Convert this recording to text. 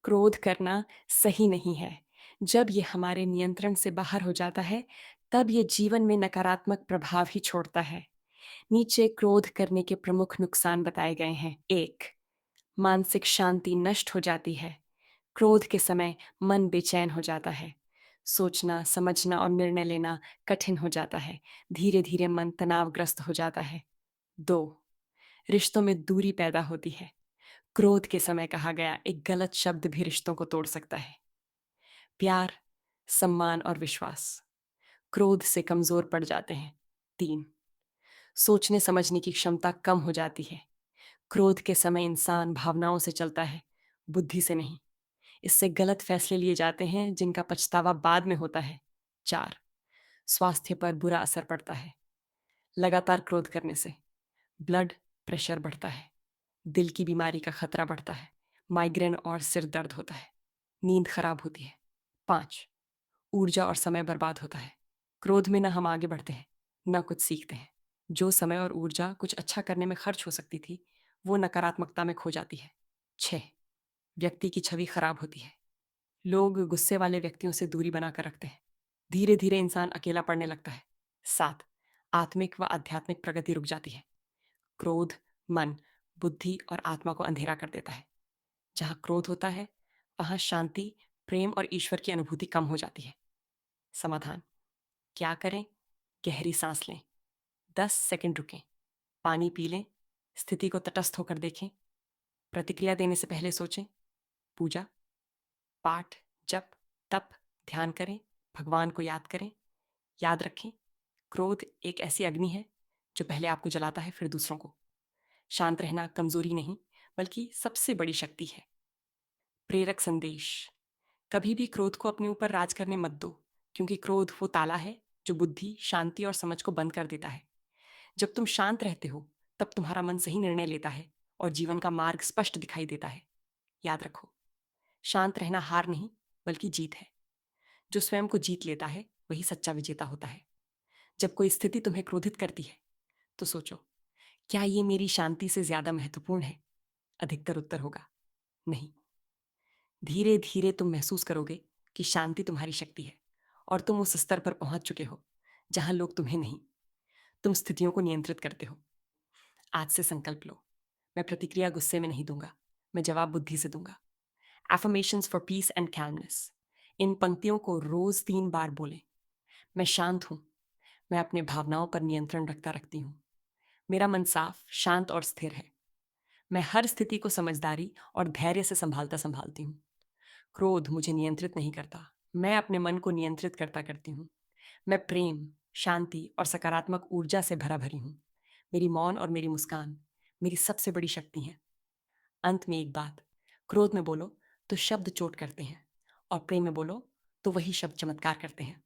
क्रोध करना सही नहीं है। जब ये हमारे नियंत्रण से बाहर हो जाता है, तब ये जीवन में नकारात्मक प्रभाव ही छोड़ता है। नीचे क्रोध करने के प्रमुख नुकसान बताए गए हैं। 1, मानसिक शांति नष्ट हो जाती है। क्रोध के समय मन बेचैन हो जाता है। सोचना, समझना और निर्णय लेना कठिन हो जाता है। धीरे-धीरे मन तनावग्रस्त हो जाता है। 2, रिश्तों में दूरी पैदा होती है। क्रोध के समय कहा गया एक गलत शब्द भी रिश्तों को तोड़ सकता है। प्यार, सम्मान और विश्वास क्रोध से कमजोर पड़ जाते हैं। 3, सोचने समझने की क्षमता कम हो जाती है। क्रोध के समय इंसान भावनाओं से चलता है, बुद्धि से नहीं। इससे गलत फैसले लिए जाते हैं जिनका पछतावा बाद में होता है। 4, स्वास्थ्य पर बुरा असर पड़ता है। लगातार क्रोध करने से ब्लड प्रेशर बढ़ता है, दिल की बीमारी का खतरा बढ़ता है, माइग्रेन और सिर दर्द होता है, नींद खराब होती है। 5, ऊर्जा और समय बर्बाद होता है। क्रोध में ना हम आगे बढ़ते हैं, ना कुछ सीखते हैं। जो समय और ऊर्जा कुछ अच्छा करने में खर्च हो सकती थी, वो नकारात्मकता में खो जाती है। 6, व्यक्ति की छवि खराब होती है। लोग गुस्से वाले व्यक्तियों से दूरी बनाकर रखते हैं। धीरे धीरे इंसान अकेला पड़ने लगता है। 7, आत्मिक व आध्यात्मिक प्रगति रुक जाती है। क्रोध मन, बुद्धि और आत्मा को अंधेरा कर देता है। जहाँ क्रोध होता है, वहाँ शांति, प्रेम और ईश्वर की अनुभूति कम हो जाती है। समाधान: क्या करें? गहरी सांस लें, 10 सेकंड रुकें, पानी पी लें, स्थिति को तटस्थ होकर देखें, प्रतिक्रिया देने से पहले सोचें, पूजा, पाठ, जप, तप, ध्यान करें, भगवान को याद करें। याद रखें, क्रोध एक ऐसी अग्नि है जो पहले आपको जलाता है, फिर दूसरों को। शांत रहना कमजोरी नहीं, बल्कि सबसे बड़ी शक्ति है। प्रेरक संदेश: कभी भी क्रोध को अपने ऊपर राज करने मत दो, क्योंकि क्रोध वो ताला है जो बुद्धि, शांति और समझ को बंद कर देता है। जब तुम शांत रहते हो, तब तुम्हारा मन सही निर्णय लेता है और जीवन का मार्ग स्पष्ट दिखाई देता है। याद रखो, शांत रहना हार नहीं, बल्कि जीत है। जो स्वयं को जीत लेता है, वही सच्चा विजेता होता है। जब कोई स्थिति तुम्हें क्रोधित करती है, तो सोचो, क्या ये मेरी शांति से ज्यादा महत्वपूर्ण है? अधिकतर उत्तर होगा नहीं। धीरे धीरे तुम महसूस करोगे कि शांति तुम्हारी शक्ति है और तुम उस स्तर पर पहुंच चुके हो जहां लोग तुम्हें नहीं। तुम स्थितियों को नियंत्रित करते हो। आज से संकल्प लो, मैं प्रतिक्रिया गुस्से में नहीं दूंगा, मैं जवाब बुद्धि से दूंगा। एफर्मेशंस फॉर पीस एंड कैलमनेस: इन पंक्तियों को रोज 3 बार बोलें। मैं शांत हूं, मैं अपने भावनाओं पर नियंत्रण रखती हूँ। मेरा मन साफ, शांत और स्थिर है। मैं हर स्थिति को समझदारी और धैर्य से संभालता संभालती हूँ। क्रोध मुझे नियंत्रित नहीं करता, मैं अपने मन को नियंत्रित करती हूँ। मैं प्रेम, शांति और सकारात्मक ऊर्जा से भरा भरी हूँ। मेरी मौन और मेरी मुस्कान मेरी सबसे बड़ी शक्ति है। अंत में एक बात: क्रोध में बोलो तो शब्द चोट करते हैं, और प्रेम में बोलो तो वही शब्द चमत्कार करते हैं।